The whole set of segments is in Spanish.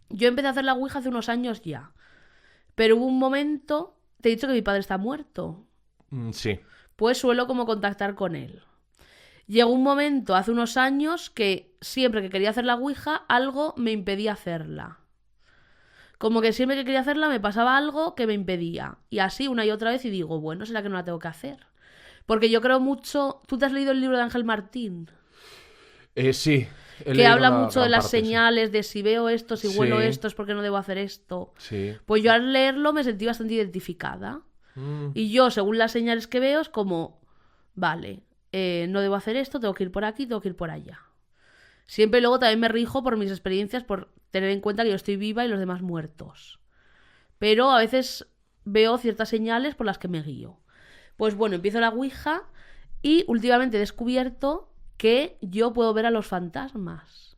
Yo empecé a hacer la ouija hace unos años ya. Pero hubo un momento, te he dicho que mi padre está muerto. Sí. Pues suelo como contactar con él. Llegó un momento hace unos años que siempre que quería hacer la ouija, algo me impedía hacerla. Como que siempre que quería hacerla me pasaba algo que me impedía. Y así una y otra vez y digo, bueno, ¿será que no la tengo que hacer? Porque yo creo mucho... ¿Tú te has leído el libro de Ángel Martín? Sí, he Que leído habla la mucho de gran las parte, sí. señales, de si veo esto, si huelo Sí, esto, es porque no debo hacer esto. sí. Pues yo al leerlo me sentí bastante identificada. Mm, Y yo, según las señales que veo, es como, vale, no debo hacer esto, tengo que ir por aquí, tengo que ir por allá. Siempre luego también me rijo por mis experiencias, por tener en cuenta que yo estoy viva y los demás muertos. Pero a veces veo ciertas señales por las que me guío. Pues bueno, empiezo la Ouija y últimamente he descubierto que yo puedo ver a los fantasmas.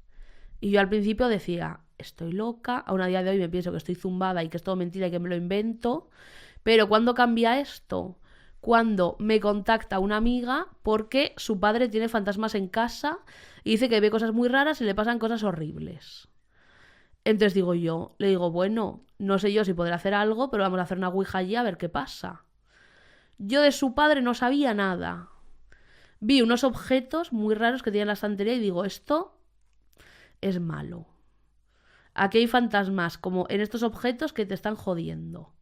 Y yo al principio decía, estoy loca, aún a día de hoy me pienso que estoy zumbada y que es todo mentira y que me lo invento. Pero ¿cuándo cambia esto? Cuando me contacta una amiga porque su padre tiene fantasmas en casa y dice que ve cosas muy raras y le pasan cosas horribles. Entonces digo yo, le digo, bueno, no sé yo si podré hacer algo, pero vamos a hacer una ouija allí a ver qué pasa. Yo de su padre no sabía nada. Vi unos objetos muy raros que tenía en la estantería y digo, esto es malo. Aquí hay fantasmas como en estos objetos que te están jodiendo.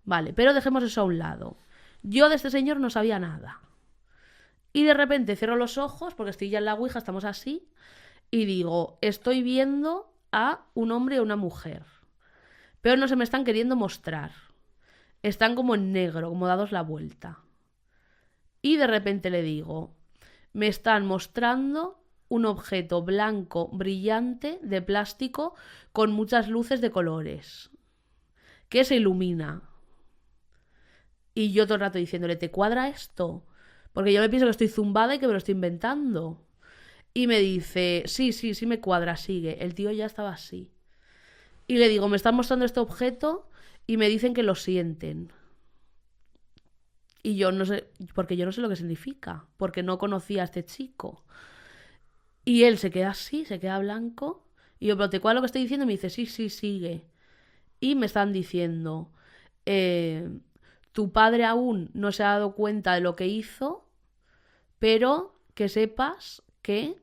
Vale, pero dejemos eso a un lado. Yo de este señor no sabía nada. Y de repente cierro los ojos, porque estoy ya en la ouija, estamos así, y digo, estoy viendo a un hombre y a una mujer. Pero no se me están queriendo mostrar. Están como en negro, como dados la vuelta. Y de repente le digo, me están mostrando un objeto blanco brillante de plástico con muchas luces de colores, que se ilumina. Y yo todo el rato diciéndole, ¿te cuadra esto? Porque yo me pienso que estoy zumbada y que me lo estoy inventando. Y me dice, sí, sí, sí me cuadra, sigue. El tío ya estaba así. Y le digo, me están mostrando este objeto y me dicen que lo sienten. Y yo no sé, porque yo no sé lo que significa, porque no conocía a este chico. Y él se queda así, se queda blanco. Y yo, pero ¿te cuadra lo que estoy diciendo? Y me dice, sí, sí, sigue. Y me están diciendo, eh, tu padre aún no se ha dado cuenta de lo que hizo, pero que sepas que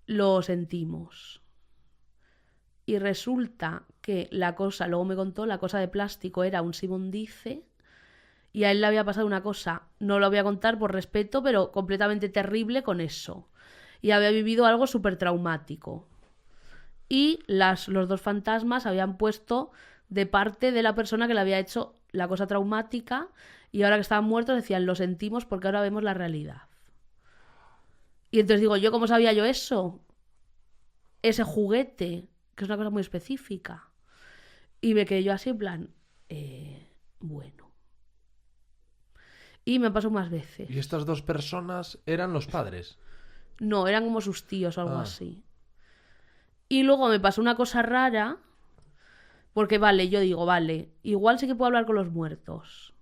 lo sentimos. Y resulta que la cosa, luego me contó, la cosa de plástico era un Simondice y a él le había pasado una cosa, no lo voy a contar por respeto, pero completamente terrible con eso. Y había vivido algo súper traumático. Y los dos fantasmas habían puesto de parte de la persona que le había hecho la cosa traumática y ahora que estaban muertos decían, lo sentimos porque ahora vemos la realidad. Y entonces digo, ¿yo cómo sabía yo eso? Ese juguete, que es una cosa muy específica. Y me quedé yo así en plan, bueno. Y me pasó más veces. ¿Y estas dos personas eran los padres? No, eran como sus tíos o algo Ah, así. Y luego me pasó una cosa rara, porque vale, yo digo, vale, igual sí que puedo hablar con los muertos.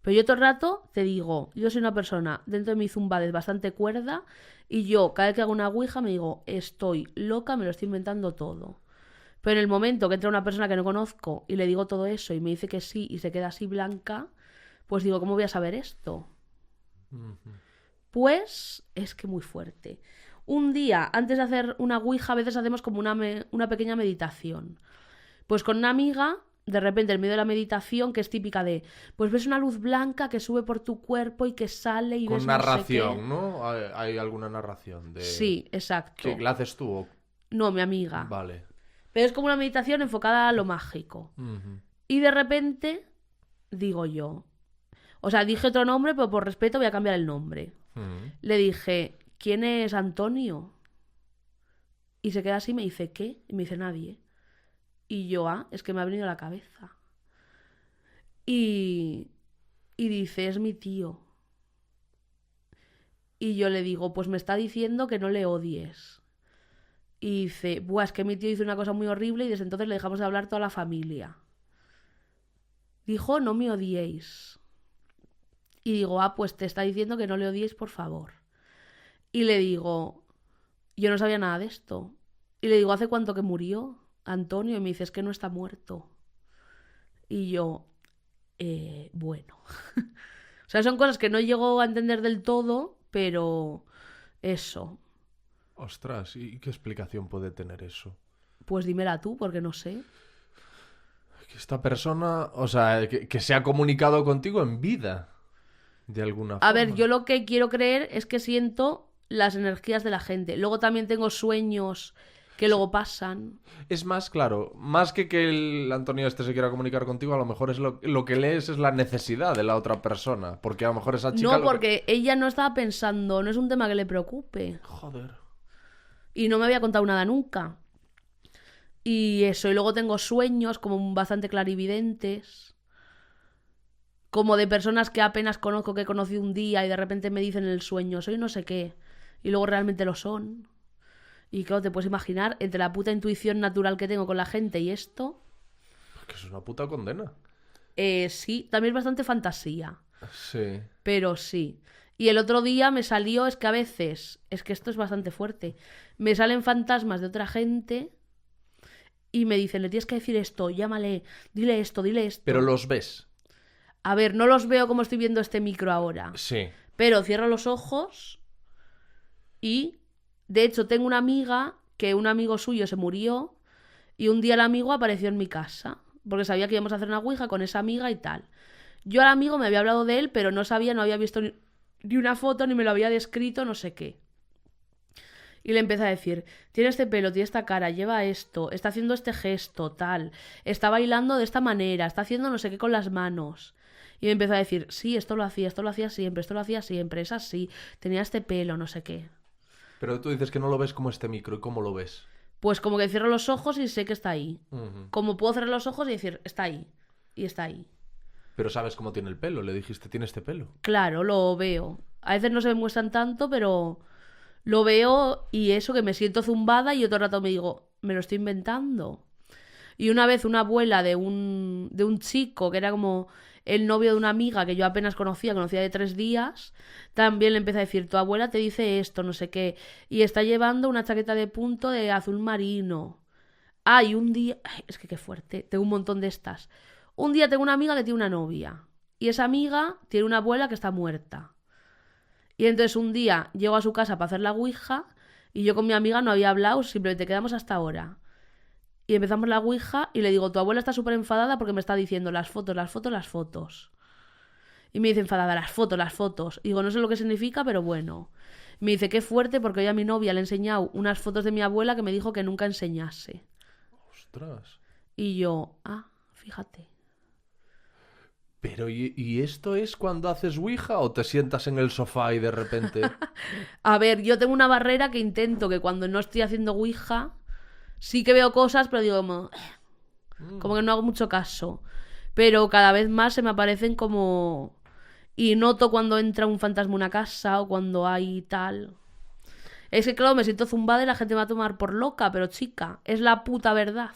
Pero yo todo el rato te digo, yo soy una persona dentro de mi zumbadez bastante cuerda y yo cada vez que hago una ouija me digo, estoy loca, me lo estoy inventando todo. Pero en el momento que entra una persona que no conozco y le digo todo eso y me dice que sí y se queda así blanca, pues digo, ¿cómo voy a saber esto? Pues es que muy fuerte. Un día, antes de hacer una ouija, a veces hacemos como una pequeña meditación. Pues con una amiga, de repente, en medio de la meditación, que es típica de, pues ves una luz blanca que sube por tu cuerpo y que sale y ves con no sé qué. narración, ¿no? Hay alguna narración de... Sí, Sí, exacto. ¿la haces tú? No, mi amiga. Vale. Pero es como una meditación enfocada a lo mágico. Ujú. Y de repente, digo yo. O sea, dije otro nombre, pero por respeto voy a cambiar el nombre. Mm. Le dije, ¿quién es Antonio? Y se queda así y me dice, ¿qué? Y me dice, nadie. Y yo, es que me ha venido a la cabeza. Y, y dice, es mi tío. Y yo le digo, pues me está diciendo que no le odies. Y dice, buah, es que mi tío hizo una cosa muy horrible y desde entonces le dejamos de hablar toda la familia. Dijo, no me odiéis. Y digo, pues te está diciendo que no le odiéis, por favor. Y le digo, yo no sabía nada de esto. Y le digo, ¿hace cuánto que murió Antonio? Y me dice, es que no está muerto. Y yo, bueno. O sea, son cosas que no llego a entender del todo, pero eso. Ostras, ¿y qué explicación puede tener eso? Pues dímela tú, porque no sé. Que esta persona, o sea, que se ha comunicado contigo en vida, de alguna forma. A ver, yo lo que quiero creer es que siento las energías de la gente. Luego también tengo sueños que luego pasan. Es más, claro, más que el Antonio este se quiera comunicar contigo, a lo mejor es lo que lees es la necesidad de la otra persona. Porque a lo mejor esa chica... No, porque ella no estaba pensando, no es un tema que le preocupe. Joder. Y no me había contado nada nunca. Y eso, y luego tengo sueños como bastante clarividentes. Como de personas que apenas conozco, que he conocido un día y de repente me dicen en el sueño, soy no sé qué. Y luego realmente lo son. Y claro, te puedes imaginar, entre la puta intuición natural que tengo con la gente y esto... Que es una puta condena. Sí, también es bastante fantasía. Sí. Pero sí. Y el otro día me salió, es que a veces, es que esto es bastante fuerte, me salen fantasmas de otra gente y me dicen, le tienes que decir esto, llámale, dile esto, dile esto. Pero los ves. A ver, no los veo como estoy viendo este micro ahora. Sí. Pero cierro los ojos y... De hecho, tengo una amiga que un amigo suyo se murió y un día el amigo apareció en mi casa porque sabía que íbamos a hacer una ouija con esa amiga y tal. Yo al amigo me había hablado de él, pero no sabía, no había visto ni una foto, ni me lo había descrito, no sé qué. Y le empecé a decir, tiene este pelo, tiene esta cara, lleva esto, está haciendo este gesto, tal, está bailando de esta manera, está haciendo no sé qué con las manos. Y me empezó a decir, sí, esto lo hacía siempre, esto lo hacía siempre, es así, tenía este pelo, no sé qué. Pero tú dices que no lo ves como este micro, ¿y cómo lo ves? Pues como que cierro los ojos y sé que está ahí. Uh-huh. Como puedo cerrar los ojos y decir, está ahí. Y está ahí. Pero sabes cómo tiene el pelo, le dijiste, tiene este pelo. Claro, lo veo. A veces no se me muestran tanto, pero lo veo y eso, que me siento zumbada y otro rato me digo, me lo estoy inventando. Y una vez una abuela de un chico que era como el novio de una amiga que yo apenas conocía de 3 días, también le empecé a decir, tu abuela te dice esto, no sé qué, y está llevando una chaqueta de punto de azul marino. Ah, y un día... Ay, es que qué fuerte, tengo un montón de estas. Un día tengo una amiga que tiene una novia, y esa amiga tiene una abuela que está muerta. Y entonces un día llego a su casa para hacer la ouija, y yo con mi amiga no había hablado, simplemente quedamos hasta ahora. Y empezamos la ouija y le digo, tu abuela está súper enfadada porque me está diciendo las fotos, las fotos, las fotos. Y me dice enfadada, las fotos, las fotos. Y digo, no sé lo que significa, pero bueno. Y me dice, qué fuerte, porque hoy a mi novia le he enseñado unas fotos de mi abuela que me dijo que nunca enseñase. Ostras. Y yo, fíjate. Pero, ¿y esto es cuando haces ouija o te sientas en el sofá y de repente...? A ver, yo tengo una barrera que intento que cuando no estoy haciendo ouija... Sí que veo cosas, pero digo como que no hago mucho caso. Pero cada vez más se me aparecen como... Y noto cuando entra un fantasma en una casa o cuando hay tal. Es que claro, me siento zumbada y la gente me va a tomar por loca, pero chica, es la puta verdad.